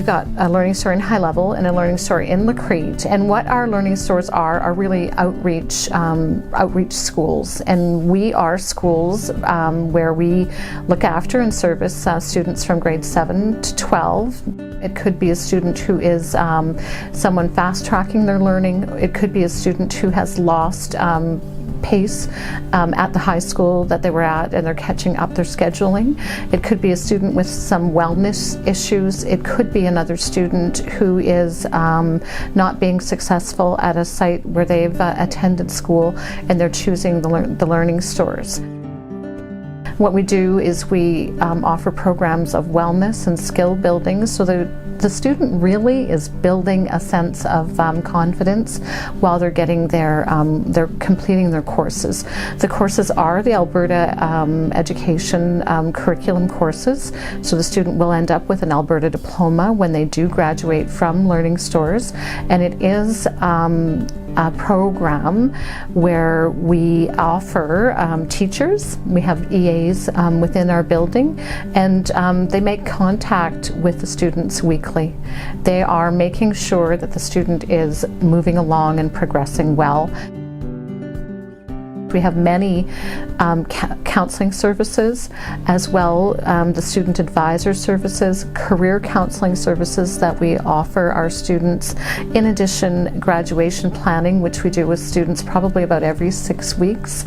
we've got a learning store in High Level and a learning store in Crete, and what our learning stores are really outreach schools, and we are schools where we look after and service students from grade 7 to 12. It could be a student who is someone fast-tracking their learning. It could be a student who has lost pace at the high school that they were at, and they're catching up their scheduling. It could be a student with some wellness issues. It could be another student who is not being successful at a site where they've attended school, and they're choosing the learning stores. What we do is we offer programs of wellness and skill building, so the student really is building a sense of confidence while they're getting they're completing their courses. The courses are the Alberta education curriculum courses, so the student will end up with an Alberta diploma when they do graduate from learning stores, and it is a program where we offer teachers. We have EAs within our building, and they make contact with the students weekly. They are making sure that the student is moving along and progressing well. We have many counseling services, as well the student advisor services, career counseling services that we offer our students. In addition, graduation planning, which we do with students probably about every 6 weeks.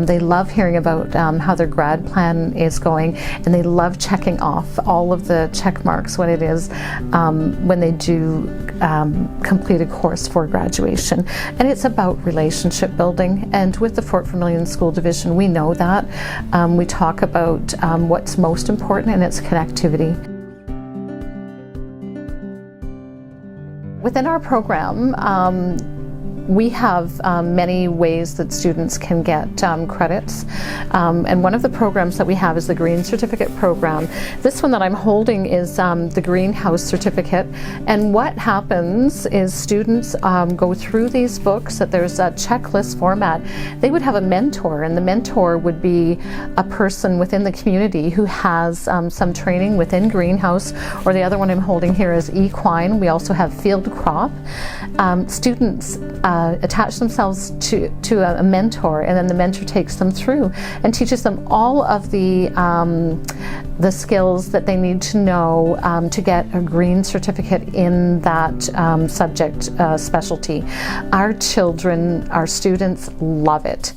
They love hearing about how their grad plan is going, and they love checking off all of the check marks when it is when they do complete a course for graduation. And it's about relationship building, and with the Vermilion School Division, we know that. We talk about what's most important, and it's connectivity. Within our program, we have many ways that students can get credits, and one of the programs that we have is the Green Certificate program. This one that I'm holding is the Greenhouse Certificate, and what happens is students go through these books, that there's a checklist format. They would have a mentor, and the mentor would be a person within the community who has some training within greenhouse, or the other one I'm holding here is equine. We also have field crop. Students attach themselves to a mentor, and then the mentor takes them through and teaches them all of the skills that they need to know to get a green certificate in that subject specialty. Our children, our students love it.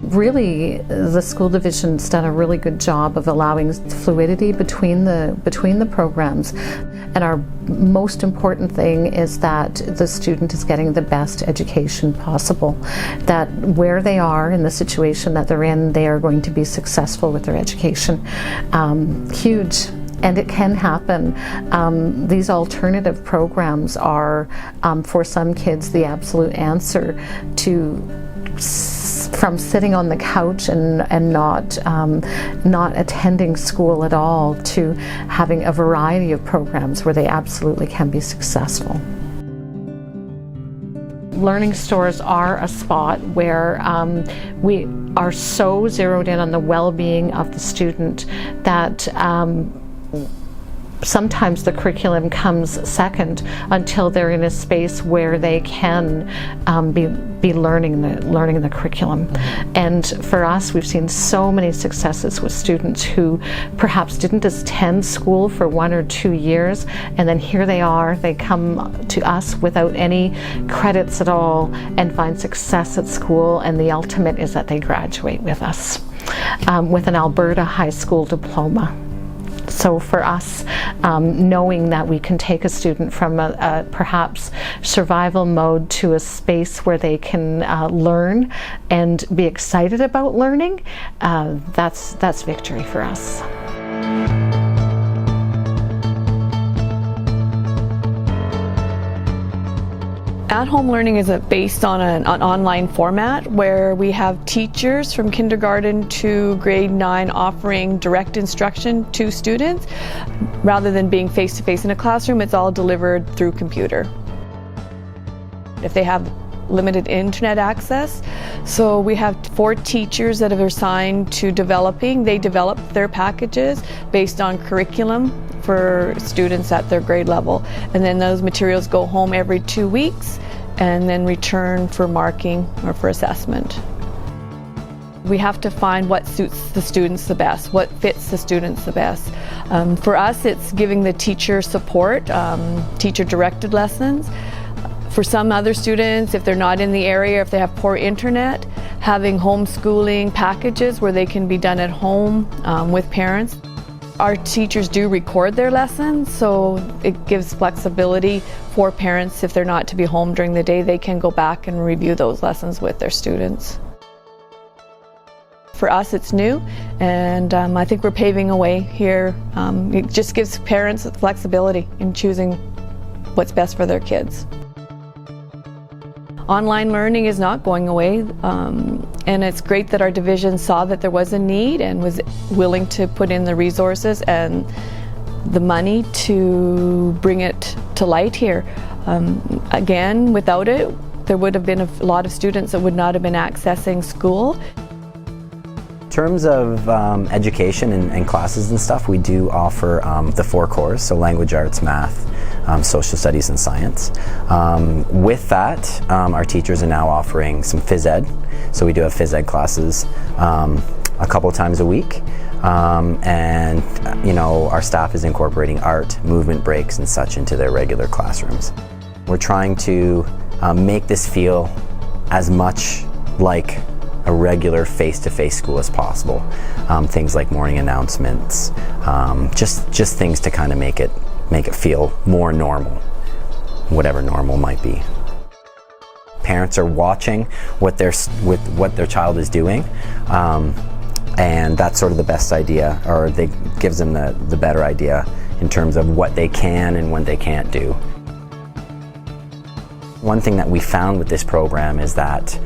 Really, the school division's done a really good job of allowing fluidity between the programs, and our most important thing is that the student is getting the best education possible, that where they are in the situation that they're in, they are going to be successful with their education. Huge. And it can happen. These alternative programs are, for some kids, the absolute answer from sitting on the couch and not attending school at all, to having a variety of programs where they absolutely can be successful. Learning stores are a spot where we are so zeroed in on the well-being of the student that sometimes the curriculum comes second until they're in a space where they can be learning the curriculum. And for us, we've seen so many successes with students who perhaps didn't attend school for 1 or 2 years, and then here they are, they come to us without any credits at all and find success at school, and the ultimate is that they graduate with us with an Alberta high school diploma. So for us, knowing that we can take a student from a perhaps survival mode to a space where they can learn and be excited about learning, that's victory for us. At-home learning is based on an online format where we have teachers from kindergarten to grade 9 offering direct instruction to students. Rather than being face-to-face in a classroom, it's all delivered through computer. If they have limited internet access. So we have 4 teachers that are assigned to developing. They develop their packages based on curriculum for students at their grade level. And then those materials go home every 2 weeks and then return for marking or for assessment. We have to find what suits the students the best, what fits the students the best. For us, it's giving the teacher support, teacher-directed lessons. For some other students, if they're not in the area, if they have poor internet, having homeschooling packages where they can be done at home with parents. Our teachers do record their lessons, so it gives flexibility for parents. If they're not to be home during the day, they can go back and review those lessons with their students. For us, it's new, and I think we're paving a way here. It just gives parents flexibility in choosing what's best for their kids. Online learning is not going away, and it's great that our division saw that there was a need and was willing to put in the resources and the money to bring it to light here. Again, without it, there would have been a lot of students that would not have been accessing school. In terms of education and classes and stuff, we do offer the 4 cores, so language arts, math, social studies and science. With that, our teachers are now offering some phys ed, so we do have phys ed classes a couple times a week, and our staff is incorporating art, movement breaks and such into their regular classrooms. We're trying to make this feel as much like a regular face-to-face school as possible. Things like morning announcements, just things to kind of make it feel more normal, whatever normal might be. Parents are watching what their child is doing, and that's sort of the best idea, or it gives them the better idea in terms of what they can and what they can't do. One thing that we found with this program is that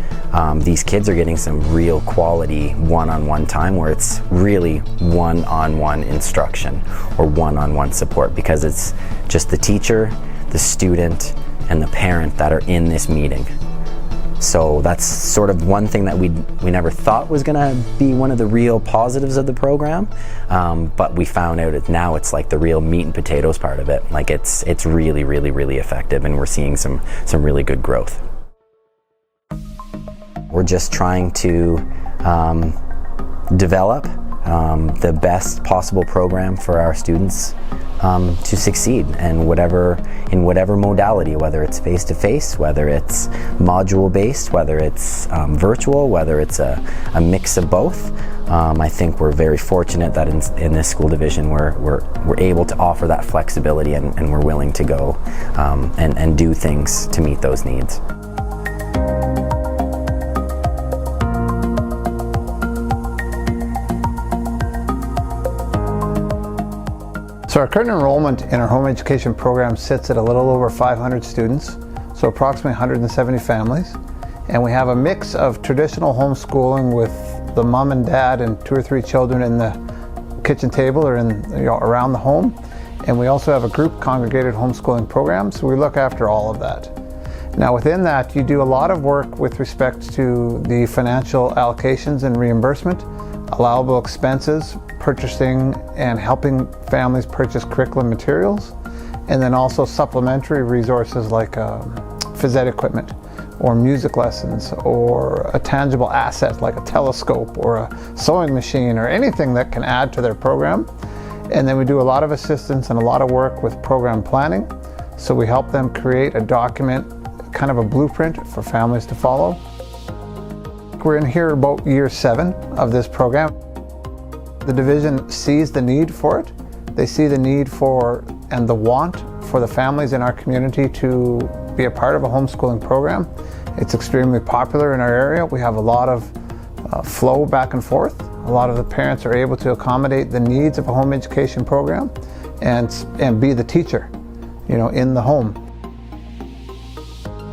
these kids are getting some real quality one-on-one time where it's really one-on-one instruction or one-on-one support, because it's just the teacher, the student, and the parent that are in this meeting. So that's sort of one thing that we never thought was going to be one of the real positives of the program, but we found out now it's like the real meat and potatoes part of it. Like it's really, really, really effective, and we're seeing some really good growth. We're just trying to develop the best possible program for our students to succeed, and in whatever modality, whether it's face-to-face, whether it's module-based, whether it's virtual, whether it's a mix of both. I think we're very fortunate that in this school division we're able to offer that flexibility, and we're willing to go and do things to meet those needs. So our current enrollment in our home education program sits at a little over 500 students, so approximately 170 families. And we have a mix of traditional homeschooling with the mom and dad and 2 or 3 children in the kitchen table or around the home. And we also have a group congregated homeschooling program, so we look after all of that. Now within that, you do a lot of work with respect to the financial allocations and reimbursement, allowable expenses, purchasing and helping families purchase curriculum materials, and then also supplementary resources like phys ed equipment or music lessons or a tangible asset like a telescope or a sewing machine or anything that can add to their program. And then we do a lot of assistance and a lot of work with program planning. So we help them create a document, kind of a blueprint for families to follow. We're in here about year 7 of this program. The division sees the need for it. They see the need for and the want for the families in our community to be a part of a homeschooling program. It's extremely popular in our area. We have a lot of flow back and forth. A lot of the parents are able to accommodate the needs of a home education program and be the teacher, in the home.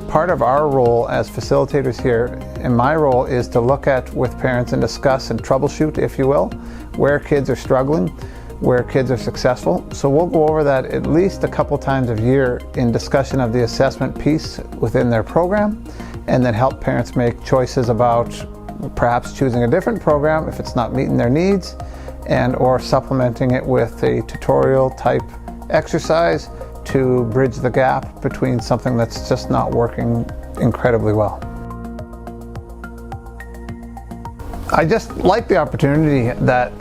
Part of our role as facilitators here, and my role, is to look at with parents and discuss and troubleshoot, if you will, where kids are struggling, where kids are successful. So we'll go over that at least a couple times a year in discussion of the assessment piece within their program, and then help parents make choices about perhaps choosing a different program if it's not meeting their needs, and or supplementing it with a tutorial type exercise to bridge the gap between something that's just not working incredibly well. I just like the opportunity that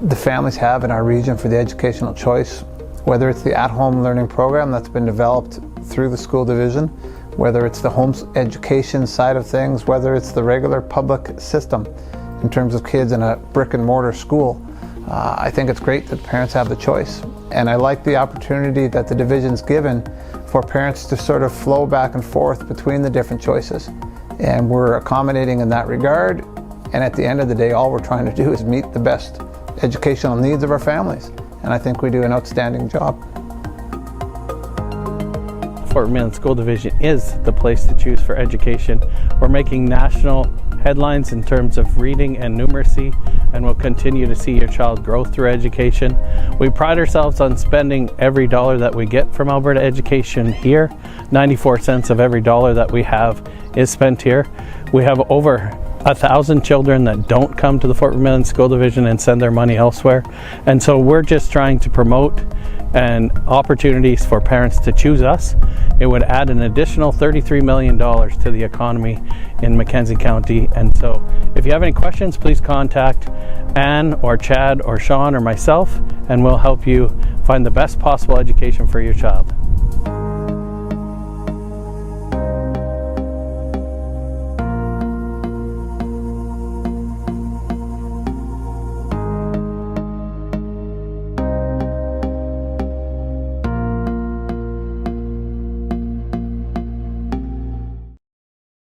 the families have in our region for the educational choice, whether it's the at-home learning program that's been developed through the school division, whether it's the home education side of things, whether it's the regular public system in terms of kids in a brick and mortar school. I think it's great that parents have the choice. And I like the opportunity that the division's given for parents to sort of flow back and forth between the different choices. And we're accommodating in that regard. And at the end of the day, all we're trying to do is meet the best educational needs of our families. And I think we do an outstanding job. Fort Vermilion School Division is the place to choose for education. We're making national headlines in terms of reading and numeracy, and we'll continue to see your child grow through education. We pride ourselves on spending every dollar that we get from Alberta education here. 94 cents of every dollar that we have is spent here. We have over 1,000 children that don't come to the Fort Vermilion School Division and send their money elsewhere. And so we're just trying to promote and opportunities for parents to choose us. It would add an additional $33 million to the economy in Mackenzie County. And so if you have any questions, please contact Anne or Chad or Sean or myself, and we'll help you find the best possible education for your child.